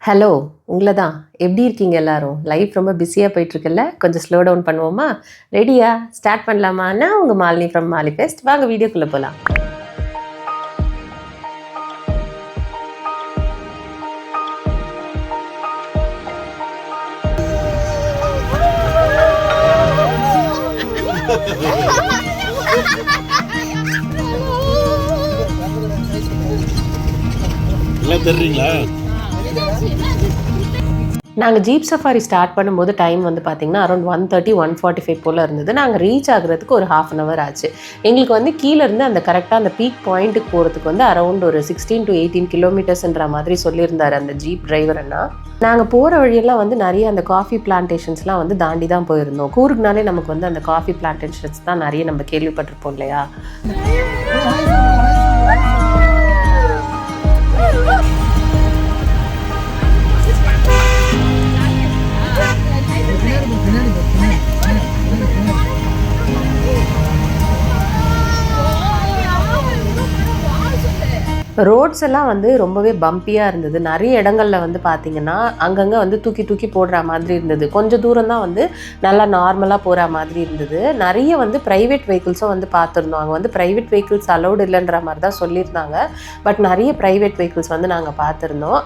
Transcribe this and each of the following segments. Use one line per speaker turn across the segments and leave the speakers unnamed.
Hello உங்களை தான். எப்படி இருக்கீங்க எல்லாரும்? லைஃப் ரொம்ப பிஸியாக போயிட்டுருக்குல்ல, கொஞ்சம் ஸ்லோ டவுன் பண்ணுவோமா? ரெடியா? ஸ்டார்ட் பண்ணலாமா? நான் உங்கள் மாலினி ஃப்ரம் மாலி ஃபெஸ்ட். வாங்க வீடியோக்குள்ளே போகலாம்.
எல்லாம் தெரியுங்களா?
நாங்கள் ஜீப் சஃபாரி ஸ்டார்ட் பண்ணும்போது டைம் வந்து பார்த்திங்கன்னா அரௌண்ட் 1:30 1:45 போல் இருந்தது. நாங்கள் ரீச் ஆகிறதுக்கு ஒரு ½ அன் ஹவர் ஆச்சு. எங்களுக்கு வந்து கீழேருந்து அந்த கரெக்டாக அந்த பீக் பாயிண்ட்டுக்கு போகிறதுக்கு வந்து அரௌண்ட் ஒரு 16 to 18 கிலோமீட்டர்ஸ்ன்ற மாதிரி சொல்லியிருந்தார் அந்த ஜீப் டிரைவர் அண்ணா. நாங்கள் போகிற வழியெல்லாம் வந்து நிறைய அந்த காஃபி பிளான்டேஷன்ஸ்லாம் வந்து தாண்டி தான் போயிருந்தோம். கூர்க்னாலே நமக்கு வந்து அந்த காஃபி பிளான்டேஷன்ஸ் தான் நிறைய நம்ம கேள்விப்பட்டிருப்போம் இல்லையா? ரோட்ஸ் எல்லாம் வந்து ரொம்பவே பம்பியாக இருந்தது. நிறைய இடங்களில் வந்து பார்த்திங்கன்னா அங்கங்கே வந்து தூக்கி தூக்கி போடுற மாதிரி இருந்தது. கொஞ்சம் தூரம் தான் வந்து நல்லா நார்மலாக போகிற மாதிரி இருந்தது. நிறைய வந்து ப்ரைவேட் வெஹிக்கிள்ஸும் வந்து பார்த்துருந்தோம். அங்கே வந்து ப்ரைவேட் வெஹிக்கிள்ஸ் அலௌடு இல்லைன்ற மாதிரி தான் சொல்லியிருந்தாங்க. பட் நிறைய ப்ரைவேட் வெஹிக்கிள்ஸ் வந்து நாங்கள் பார்த்துருந்தோம்.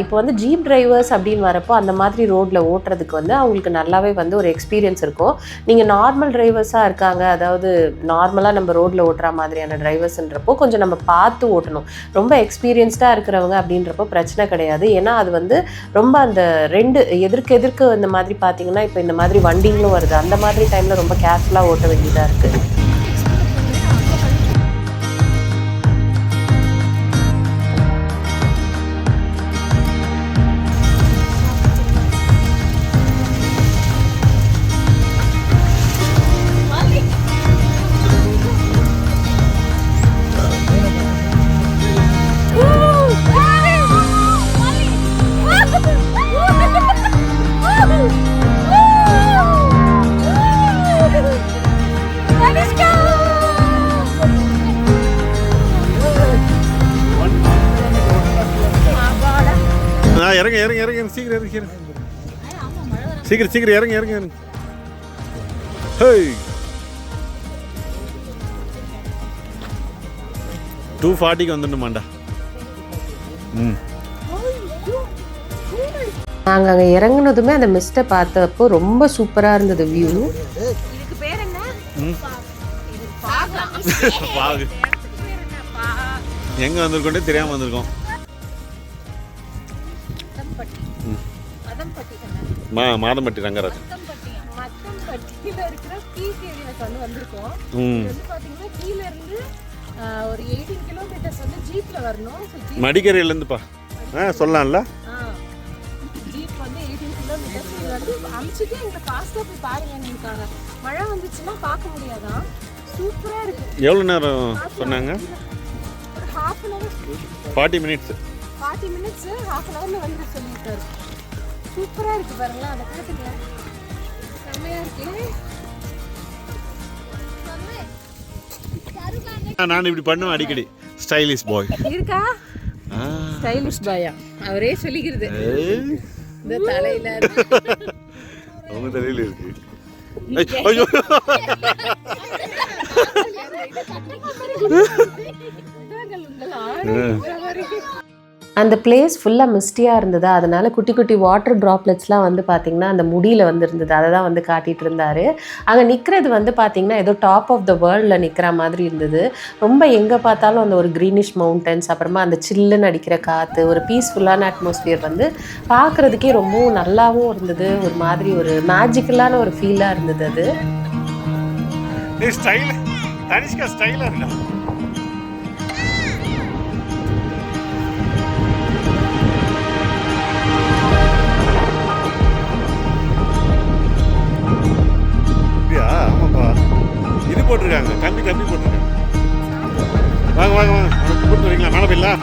இப்போ வந்து ஜீப் டிரைவர்ஸ் அப்படின்னு வரப்போ அந்த மாதிரி ரோட்டில் ஓட்டுறதுக்கு வந்து அவங்களுக்கு நல்லாவே வந்து ஒரு எக்ஸ்பீரியன்ஸ் இருக்கும். நீங்கள் நார்மல் டிரைவர்ஸாக இருக்காங்க, அதாவது நார்மலாக நம்ம ரோட்டில் ஓட்டுற மாதிரியான டிரைவர்ஸ்ன்றப்போ கொஞ்சம் நம்ம பார்த்து ஓட்டணும். ரொம்ப எக்ஸ்பீரியன்ஸ்டாக இருக்கிறவங்க அப்படின்றப்போ பிரச்சனை கிடையாது. ஏன்னா அது வந்து ரொம்ப அந்த ரெண்டு எதிர்க்கு இந்த மாதிரி பார்த்தீங்கன்னா இப்போ இந்த மாதிரி வண்டிங்களும் வருது. அந்த மாதிரி டைமில் ரொம்ப கேர்ஃபுல்லாக ஓட்ட வேண்டியதாக இருக்குது.
இறங்க இறங்க இறங்க சீக்கிரம் இறங்க சீக்கிரம் சீக்கிரம் இறங்க இறங்க இறங்க. ஹேய் 240க்கு வந்துடணுமாண்டா.
நாங்கள் அங்கே இறங்குனதுமே அந்த மிஸ்ட்டை பார்த்தப்போ ரொம்ப சூப்பராக இருந்தது வியூ.
எங்கே வந்திருக்கோண்டே தெரியாமல் வந்திருக்கோம். மாதம்பட்டி ரங்கராஜ் மடிக்கரையிலேருந்துப்பா சொல்லலாம்ல. எவ்வளோ நேரம் சொன்னாங்க? 40 minutes.
40 minutes, ½ an hourல வந்து சொல்லிட்டாரு. சூப்பரா இருக்கு பாருங்களா, அந்த காட்டுங்க செமையா இருக்கு.
நான் இப்படி பண்ணுவேன் அடிக்கடி. ஸ்டைலிஷ் பாய்
இருக்கா? ஸ்டைலிஷ் பாயா அவரே சொல்லிக்கிறது. இந்த தலையில
அவங்க தலையில இருக்கு. ஐயோ
அந்த பிளேஸ் ஃபுல்லாக மிஸ்டியாக இருந்ததா, அதனால் குட்டி குட்டி வாட்டர் ட்ராப்லெட்ஸ்லாம் வந்து பார்த்திங்கன்னா அந்த முடியில் வந்து இருந்தது. அதை தான் வந்து காட்டிகிட்டு இருந்தார். அங்கே நிற்கிறது வந்து பார்த்திங்கன்னா ஏதோ டாப் ஆஃப் த வேர்ல்டில் நிற்கிற மாதிரி இருந்தது. ரொம்ப எங்கே பார்த்தாலும் அந்த ஒரு க்ரீனிஷ் மவுண்டன்ஸ், அப்புறமா அந்த சில்லுன்னு அடிக்கிற காற்று, ஒரு பீஸ்ஃபுல்லான அட்மாஸ்ஃபியர் வந்து பார்க்குறதுக்கே ரொம்பவும் நல்லாவும் இருந்தது. ஒரு மாதிரி ஒரு மேஜிக்கலான ஒரு ஃபீலாக இருந்தது அது.
ஸ்டைல் தனிஷ்கா ஸ்டைலாக இருக்கா? இது போட்டிருக்காங்க, கம்பி போட்டிருக்காங்க. வாங்க வாங்க வாங்க, கூப்பிட்டு வரீங்களா? மேலே போயிடலாம்.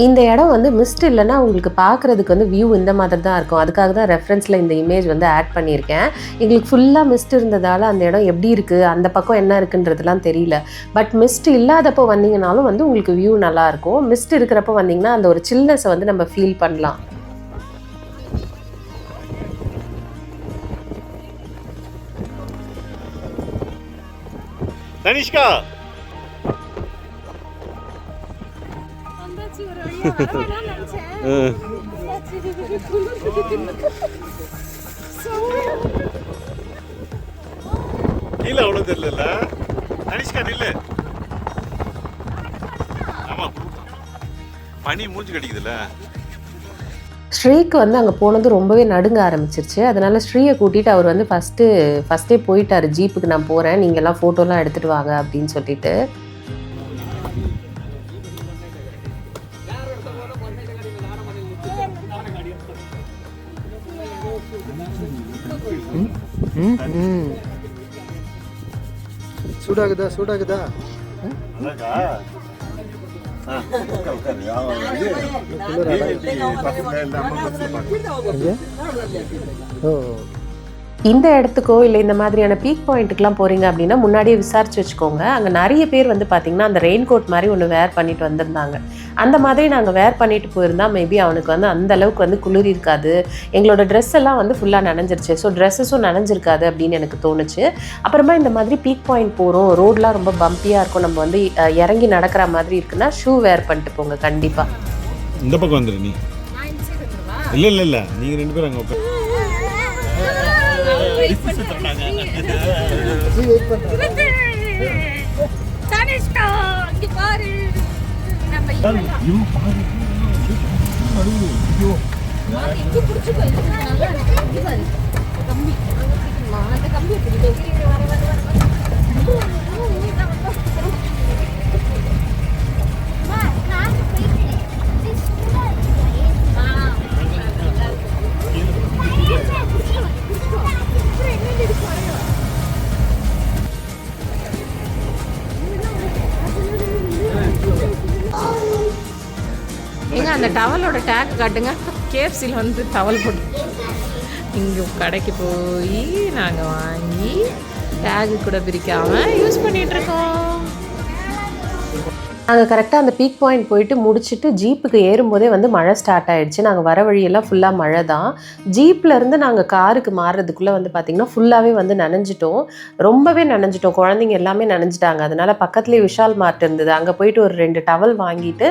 இந்த இடம் வந்து மிஸ்ட் இல்லைன்னா உங்களுக்கு பார்க்குறதுக்கு வந்து வியூ இந்த மாதிரி தான் இருக்கும். அதுக்காக தான் ரெஃபரன்ஸில் இந்த இமேஜ் வந்து ஆட் பண்ணியிருக்கேன். எங்களுக்கு ஃபுல்லாக மிஸ்ட் இருந்ததால் அந்த இடம் எப்படி இருக்குது, அந்த பக்கம் என்ன இருக்குன்றதுலாம் தெரியல. பட் மிஸ்ட் இல்லாதப்போ வந்தீங்கனாலும் வந்து உங்களுக்கு வியூ நல்லாயிருக்கும். மிஸ்ட் இருக்கிறப்போ வந்தீங்கன்னா அந்த ஒரு சில்னஸை வந்து நம்ம ஃபீல் பண்ணலாம்.
தனிஷ்கா
வந்தாச்சு, ஒரு வழியா வரவேணாம்னு நினைச்சேன்.
கீழே அவ்வளோ தெரியல. தனிஷ்கா நில்லு. ஆமா, பனி மூஞ்சி கடிக்குதுல்ல.
ஸ்ரீக்கு வந்து அங்கே போனது ரொம்பவே நடுங்க ஆரம்பிச்சிருச்சு. அதனால் ஸ்ரீயை கூட்டிகிட்டு அவர் வந்து ஃபஸ்ட்டே போயிட்டார். ஜீப்புக்கு நான் போகிறேன், நீங்கள்லாம் ஃபோட்டோலாம் எடுத்துகிட்டு வாங்க அப்படின்னு சொல்லிட்டு.
சூடாகுதா
அழகா
இந்த இடத்துக்கோ இல்லை இந்த மாதிரியான பீக் பாயிண்ட்டுக்கெலாம் போகிறீங்க அப்படின்னா முன்னாடியே விசாரிச்சு வச்சுக்கோங்க. அங்கே நிறைய பேர் வந்து பார்த்திங்கன்னா அந்த ரெயின் கோட் மாதிரி ஒன்று வேர் பண்ணிட்டு வந்திருந்தாங்க. அந்த மாதிரி நாங்கள் வேர் பண்ணிட்டு போயிருந்தால் மேபி அவனுக்கு வந்து அந்த அளவுக்கு வந்து குளிர் இருக்காது. எங்களோட ட்ரெஸ் எல்லாம் வந்து ஃபுல்லாக நனைஞ்சிருச்சு. ஸோ ட்ரெஸ்ஸஸும் நனைஞ்சிருக்காது அப்படின்னு எனக்கு தோணுச்சு. அப்புறமா இந்த மாதிரி பீக் பாயிண்ட் போகிறோம், ரோடெலாம் ரொம்ப பம்பியாக இருக்கும், நம்ம வந்து இறங்கி நடக்கிற மாதிரி இருக்குன்னா ஷூ வேர் பண்ணிட்டு போங்க கண்டிப்பாக.
இந்த பக்கம் வந்துடு நீ. இல்லை நீங்கள் 2 பேரும் அங்கே உட்காந்து
தனிஷ்கா இங்க பாரு. நம்ம இங்க புடிச்சுக்கோ. நல்லா இருக்கு. இங்க பாரு கம்பி. அந்த கம்பியை பிடிச்சு வர
ஏங்க அந்த டவலோட டேக் காட்டுங்க. கேஎஃப்சியில் வந்து டவல் போட்டு இங்கே கடைக்கு போய் நாங்கள் வாங்கி டேகு கூட பிரிக்காமல் யூஸ் பண்ணிகிட்ருக்கோம்.
நாங்கள் கரெக்டாக அந்த பீக் பாயிண்ட் போயிட்டு முடிச்சுட்டு ஜீப்புக்கு ஏறும்போதே வந்து மழை ஸ்டார்ட் ஆகிடுச்சு. நாங்கள் வர வழியெல்லாம் ஃபுல்லாக மழை தான். ஜீப்லேருந்து நாங்கள் காருக்கு மாறுறதுக்குள்ளே வந்து பார்த்திங்கன்னா ஃபுல்லாகவே வந்து நனைஞ்சிட்டோம், ரொம்பவே நனைஞ்சிட்டோம். குழந்தைங்க எல்லாமே நனைஞ்சிட்டாங்க. அதனால் பக்கத்துலேயே விஷால் மார்ட் இருந்தது, அங்கே போயிட்டு ஒரு 2 டவல் வாங்கிட்டு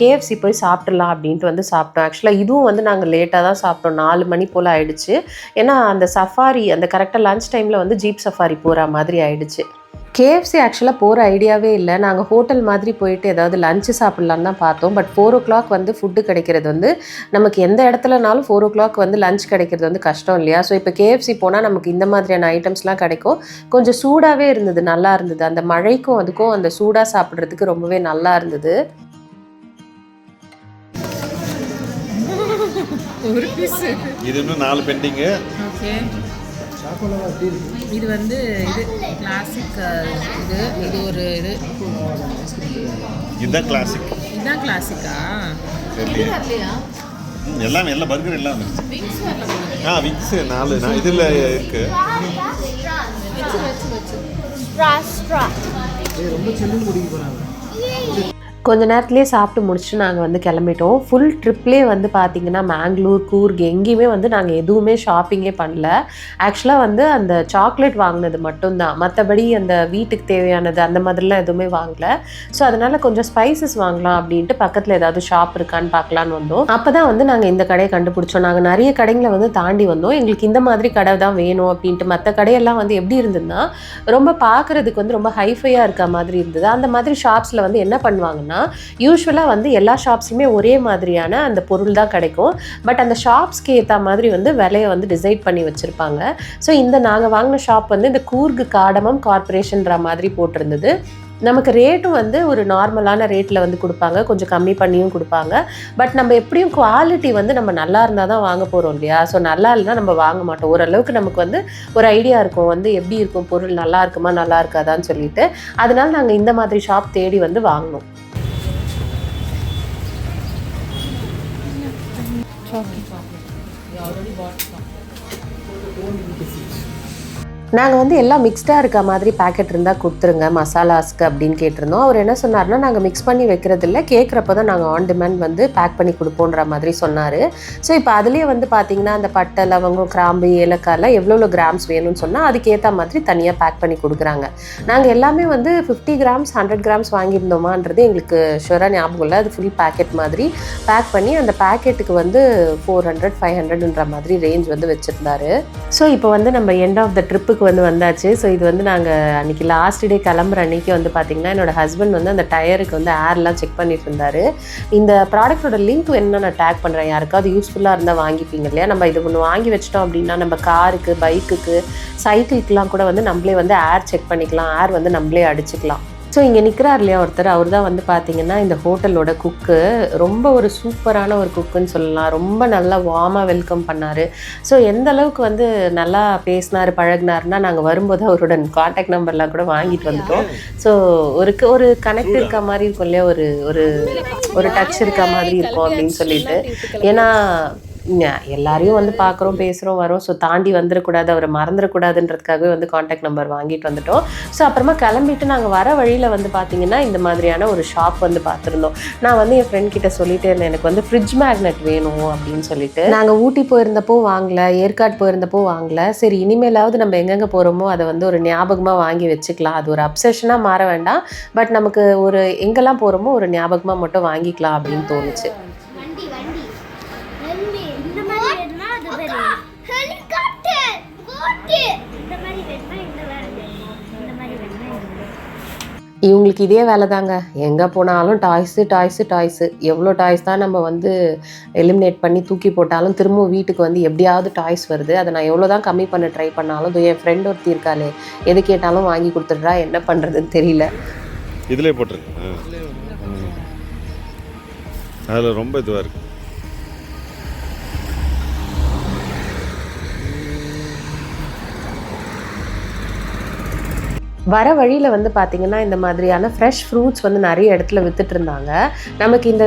கேஎஃப்சி போய் சாப்பிட்றலாம் அப்படின்ட்டு வந்து சாப்பிட்டோம். ஆக்சுவலாக இதுவும் வந்து நாங்கள் லேட்டாக தான் சாப்பிட்டோம், 4 மணி போல் ஆகிடுச்சு. ஏன்னா அந்த சஃபாரி அந்த கரெக்டாக லன்ச் டைமில் வந்து ஜீப் சஃபாரி போகிற மாதிரி ஆகிடுச்சு. கேஎஃப்சி ஆக்சுவலாக போகிற ஐடியாவே இல்லை. நாங்கள் ஹோட்டல் மாதிரி போயிட்டு ஏதாவது லஞ்சு சாப்பிட்லான்னு தான் பார்த்தோம். பட் 4 o'clock வந்து ஃபுட்டு கிடைக்கிறது வந்து நமக்கு எந்த இடத்துலனாலும் 4 o'clock வந்து லஞ்ச் கிடைக்கிறது வந்து கஷ்டம் இல்லையா? ஸோ இப்போ கேஎஃப்சி போனால் நமக்கு இந்த மாதிரியான ஐட்டம்ஸ்லாம் கிடைக்கும். கொஞ்சம் சூடாகவே இருந்தது, நல்லா இருந்தது. அந்த மழைக்கும் அதுக்கும் அந்த சூடாக சாப்பிட்றதுக்கு ரொம்பவே நல்லா இருந்தது.
ஒரு பீஸ்
இது இன்னும் 4 பெண்டிங்கு.
ஓகே, இது வந்து இது கிளாசிக். இது ஒரு இது
இதுதான் கிளாசிக்.
இதுதான் கிளாசிக்கா?
எல்லாமே எல்லா பர்கர் எல்லாம் வந்துருச்சு. விக்ஸ் 4 இதில் இருக்கு.
ரொம்ப செல்லும் குடிக்க போகிறாங்க.
கொஞ்ச நேரத்துலேயே சாப்பிட்டு முடிச்சுட்டு நாங்கள் வந்து கிளம்பிட்டோம். ஃபுல் ட்ரிப்லேயே வந்து பார்த்திங்கன்னா மேங்களூர், கூர்க் எங்கேயுமே வந்து நாங்கள் எதுவுமே ஷாப்பிங்கே பண்ணல. ஆக்சுவலாக வந்து அந்த சாக்லேட் வாங்கினது மட்டும்தான், மற்றபடி அந்த வீட்டுக்கு தேவையானது அந்த மாதிரிலாம் எதுவுமே வாங்கலை. ஸோ அதனால் கொஞ்சம் ஸ்பைசஸ் வாங்கலாம் அப்படின்ட்டு பக்கத்தில் ஏதாவது ஷாப் இருக்கான்னு பார்க்கலான்னு வந்தோம். அப்போ தான் வந்து நாங்கள் இந்த கடையை கண்டுபிடிச்சோம். நாங்கள் நிறைய கடைங்களை வந்து தாண்டி வந்தோம். எங்களுக்கு இந்த மாதிரி கடை தான் வேணும் அப்படின்ட்டு. மற்ற கடையெல்லாம் வந்து எப்படி இருந்ததுன்னா ரொம்ப பார்க்குறதுக்கு வந்து ரொம்ப ஹைஃபையாக இருக்க மாதிரி இருந்தது. அந்த மாதிரி ஷாப்ஸில் வந்து என்ன பண்ணுவாங்கன்னா யூஸ்வலாக வந்து எல்லா ஷாப்ஸுமே ஒரே மாதிரியான அந்த பொருள் தான் கிடைக்கும். பட் அந்த ஷாப்ஸ்க்கு ஏற்ற மாதிரி வந்து விலையை வந்து டிசைட் பண்ணி வச்சுருப்பாங்க. ஸோ இந்த நாங்கள் வாங்கின ஷாப் வந்து இந்த கூர்க் காடமம் கார்பரேஷன்ற மாதிரி போட்டிருந்தது. நமக்கு ரேட்டும் வந்து ஒரு நார்மலான ரேட்டில் வந்து கொடுப்பாங்க, கொஞ்சம் கம்மி பண்ணியும் கொடுப்பாங்க. பட் நம்ம எப்படியும் குவாலிட்டி வந்து நம்ம நல்லா இருந்தால் தான் வாங்க போகிறோம் இல்லையா? ஸோ நல்லா இல்லைனா நம்ம வாங்க மாட்டோம். ஓரளவுக்கு நமக்கு வந்து ஒரு ஐடியா இருக்கும், வந்து எப்படி இருக்கும் பொருள், நல்லா இருக்குமா நல்லா இருக்காதான்னு சொல்லிட்டு. அதனால நாங்கள் இந்த மாதிரி ஷாப் தேடி வந்து வாங்கினோம். நாங்கள் வந்து எல்லாம் மிக்ஸ்டாக இருக்க மாதிரி பேக்கெட் இருந்தால் கொடுத்துருங்க மசாலாஸ்க்கு அப்படின்னு கேட்டிருந்தோம். அவர் என்ன சொன்னார்னா, நாங்கள் மிக்ஸ் பண்ணி வைக்கிறதில்ல, கேட்குறப்ப தான் நாங்கள் ஆன் டிமாண்ட் வந்து பேக் பண்ணி கொடுப்போன்ற மாதிரி சொன்னார். ஸோ இப்போ அதுலேயே வந்து பார்த்திங்கன்னா அந்த பட்டை, லவங்கம், கிராம்பு, ஏலக்காயெல்லாம் எவ்வளோ கிராம்ஸ் வேணும்னு சொன்னால் அதுக்கேற்ற மாதிரி தனியாக பேக் பண்ணி கொடுக்குறாங்க. நாங்கள் எல்லாமே வந்து 50 கிராம்ஸ் 100 கிராம்ஸ் வாங்கியிருந்தோமான்றது எங்களுக்கு ஷுவராக ஞாபகம் இல்லை. அது ஃபுல் பேக்கெட் மாதிரி பேக் பண்ணி அந்த பேக்கெட்டுக்கு வந்து 400 500ன்ற மாதிரி ரேஞ்ச் வந்து வச்சுருந்தாரு. ஸோ இப்போ வந்து நம்ம எண்ட் ஆஃப் த ட்ரிப்புக்கு வந்து வந்தாச்சு. ஸோ இது வந்து நாங்கள் அன்றைக்கி லாஸ்ட் டே கிளம்புற அன்றைக்கி வந்து பார்த்திங்கன்னா என்னோடய ஹஸ்பண்ட் வந்து அந்த டயருக்கு வந்து ஏர்லாம் செக் பண்ணிட்டு இருந்தார். இந்த ப்ராடக்ட்டோட லிங்க் வேணும்னா நான் டேக் பண்ணுறேன், யாருக்காவது யூஸ்ஃபுல்லாக இருந்தால் வாங்கிப்பீங்க இல்லையா. நம்ம இது ஒன்று வாங்கி வச்சிட்டோம் அப்படின்னா நம்ம காருக்கு, பைக்குக்கு, சைக்கிளுக்கெலாம் கூட வந்து நம்மளே வந்து ஏர் செக் பண்ணிக்கலாம், ஏர் வந்து நம்மளே அடிச்சுக்கலாம். ஸோ இங்கே நிற்கிறார் இல்லையா ஒருத்தர், அவர் தான் வந்து பார்த்திங்கன்னா இந்த ஹோட்டலோட குக்கு. ரொம்ப ஒரு சூப்பரான ஒரு குக்குன்னு சொல்லலாம். ரொம்ப நல்லா வார்மாக வெல்கம் பண்ணார். ஸோ எந்த அளவுக்கு வந்து நல்லா பேசினார், பழகினார்னா நாங்கள் வரும்போது அவரோட கான்டாக்ட் நம்பர்லாம் கூட வாங்கிட்டு வந்துட்டோம். ஸோ ஒரு கனெக்ட் இருக்க மாதிரி இருக்கும் இல்லையா, ஒரு டச் இருக்க மாதிரி இருக்கும் அப்படின்னு சொல்லிட்டு. ஏன்னா எல்லாரையும் வந்து பார்க்குறோம், பேசுகிறோம், வரோம். ஸோ தாண்டி வந்துடக்கூடாது, அவரை மறந்துடக்கூடாதுன்றதுக்காகவே வந்து காண்டாக்ட் நம்பர் வாங்கிட்டு வந்துட்டோம். ஸோ அப்புறமா கிளம்பிட்டு நாங்கள் வர வழியில் வந்து பார்த்திங்கன்னா இந்த மாதிரியான ஒரு ஷாப் வந்து பார்த்துருந்தோம். நான் வந்து என் ஃப்ரெண்ட் கிட்ட சொல்லிட்டே இருந்தேன், எனக்கு வந்து ஃப்ரிட்ஜ் மேக்னெட் வேணும் அப்படின்னு சொல்லிட்டு. நாங்கள் ஊட்டி போயிருந்தப்போ வாங்கலை, ஏற்காடு போயிருந்தப்போ வாங்கலை. சரி இனிமேலாவது நம்ம எங்கெங்கே போகிறோமோ அதை வந்து ஒரு ஞாபகமாக வாங்கி வச்சுக்கலாம். அது ஒரு அப்சஷனாக மாற வேண்டாம், பட் நமக்கு ஒரு எங்கெல்லாம் போகிறோமோ ஒரு ஞாபகமாக மட்டும் வாங்கிக்கலாம் அப்படின்னு தோணுச்சு. இவங்களுக்கு இதே வேலை தாங்க, எங்கே போனாலும் டாய்ஸு. எவ்வளோ டாய்ஸ் தான் நம்ம வந்து எலிமினேட் பண்ணி தூக்கி போட்டாலும் திரும்பவும் வீட்டுக்கு வந்து எப்படியாவது டாய்ஸ் வருது. அதை நான் எவ்வளோ தான் கம்மி பண்ண ட்ரை பண்ணாலும் என் ஃப்ரெண்ட் ஒருத்தி இருக்காளே, எது கேட்டாலும் வாங்கி கொடுத்துட்றா, என்ன பண்ணுறதுன்னு தெரியல.
இதிலே போட்டிருக்கு, அதில் ரொம்ப இதுவாக இருக்குது.
வர வழியில் வந்து பார்த்திங்கன்னா இந்த மாதிரியான ஃப்ரெஷ் ஃப்ரூட்ஸ் வந்து நிறைய இடத்துல வித்துட்டு இருந்தாங்க. நமக்கு இந்த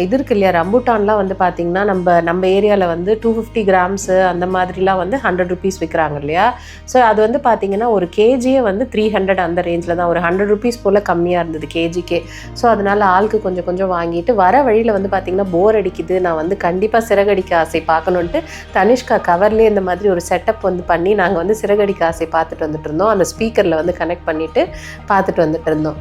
இது இருக்கு இல்லையா, ரம்புட்டான்லாம் வந்து பார்த்திங்கன்னா நம்ம ஏரியாவில் வந்து 250 கிராம்ஸு அந்த மாதிரிலாம் வந்து 100 rupees விற்கிறாங்க இல்லையா. ஸோ அது வந்து பார்த்திங்கன்னா ஒரு கேஜியே வந்து 300 அந்த ரேஞ்சில் தான், ஒரு 100 rupees போல் கம்மியாக இருந்தது கேஜிக்கே. ஸோ அதனால் ஆளுக்கு கொஞ்சம் கொஞ்சம் வாங்கிட்டு வர வழியில் வந்து பார்த்திங்கன்னா போர் அடிக்குது, நான் வந்து கண்டிப்பாக சிறகடிக்க ஆசை பார்க்கணுன்ட்டு தனிஷ்கா கவர்லேயே இந்த மாதிரி ஒரு செட்டப் வந்து பண்ணி நாங்கள் வந்து சிறகடிக்க ஆசை பார்த்துட்டு வந்துட்டு இருந்தோம். அந்த ஸ்பீக்கரில் வந்து கனெக்ட் பண்ணிட்டு பார்த்துட்டு வந்துட்டு இருந்தோம்.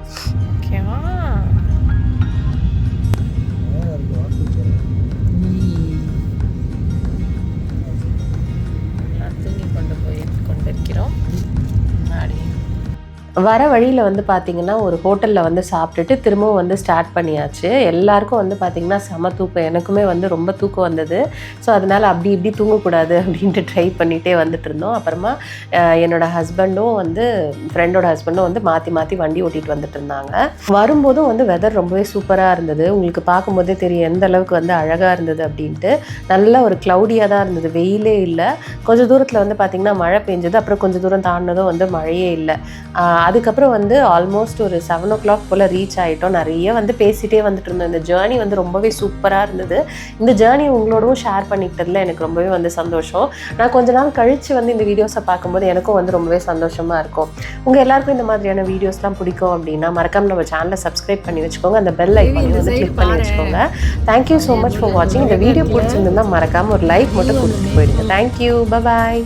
வர வழியில் வந்து பார்த்திங்கன்னா ஒரு ஹோட்டலில் வந்து சாப்பிட்டுட்டு திரும்பவும் வந்து ஸ்டார்ட் பண்ணியாச்சு. எல்லாருக்கும் வந்து பார்த்திங்கன்னா செம தூக்கம், எனக்குமே வந்து ரொம்ப தூக்கம் வந்தது. ஸோ அதனால் அப்படி இப்படி தூங்கக்கூடாது அப்படின்ட்டு ட்ரை பண்ணிகிட்டே வந்துட்டு இருந்தோம். அப்புறமா என்னோடய ஹஸ்பண்டும் வந்து ஃப்ரெண்டோட ஹஸ்பண்டும் வந்து மாற்றி வண்டி ஓட்டிகிட்டு வந்துட்டு இருந்தாங்க. வரும்போதும் வந்து வெதர் ரொம்பவே சூப்பராக இருந்தது. உங்களுக்கு பார்க்கும்போதே தெரியும் எந்த அளவுக்கு வந்து அழகாக இருந்தது அப்படின்ட்டு. நல்ல ஒரு க்ளவுடியாக தான் இருந்தது, வெயிலே இல்லை. கொஞ்சம் தூரத்தில் வந்து பார்த்திங்கன்னா மழை பெஞ்சது, அப்புறம் கொஞ்சம் தூரம் தாண்டினதும் வந்து மழையே இல்லை. அதுக்கப்புறம் வந்து ஆல்மோஸ்ட் ஒரு 7 o'clock போல் ரீச் ஆகிட்டோம். நிறைய வந்து பேசிகிட்டே வந்துட்டு இருந்தோம். இந்த ஜேர்னி வந்து ரொம்பவே சூப்பராக இருந்தது. இந்த ஜேர்னி உங்களோடவும் ஷேர் பண்ணிக்கிட்டதில் எனக்கு ரொம்பவே வந்து சந்தோஷம். நான் கொஞ்ச நாள் கழித்து வந்து இந்த வீடியோஸை பார்க்கும்போது எனக்கும் வந்து ரொம்பவே சந்தோஷமாக இருக்கும். உங்கள் எல்லாருக்கும் இந்த மாதிரியான வீடியோஸ்லாம் பிடிக்கும் அப்படின்னா மறக்காம நம்ம சேனலை சப்ஸ்கிரைப் பண்ணி வச்சுக்கோங்க, அந்த பெல் ஐக்கானை வந்து கிளிக் பண்ணி வச்சுக்கோங்க. தேங்க்யூ ஸோ மச் ஃபார் வாட்சிங். இந்த வீடியோ பிடிச்சிருந்தா மறக்காமல் ஒரு லைக் மட்டும் கொடுத்துட்டு போயிடுங்க. தேங்க்யூ, பாய்.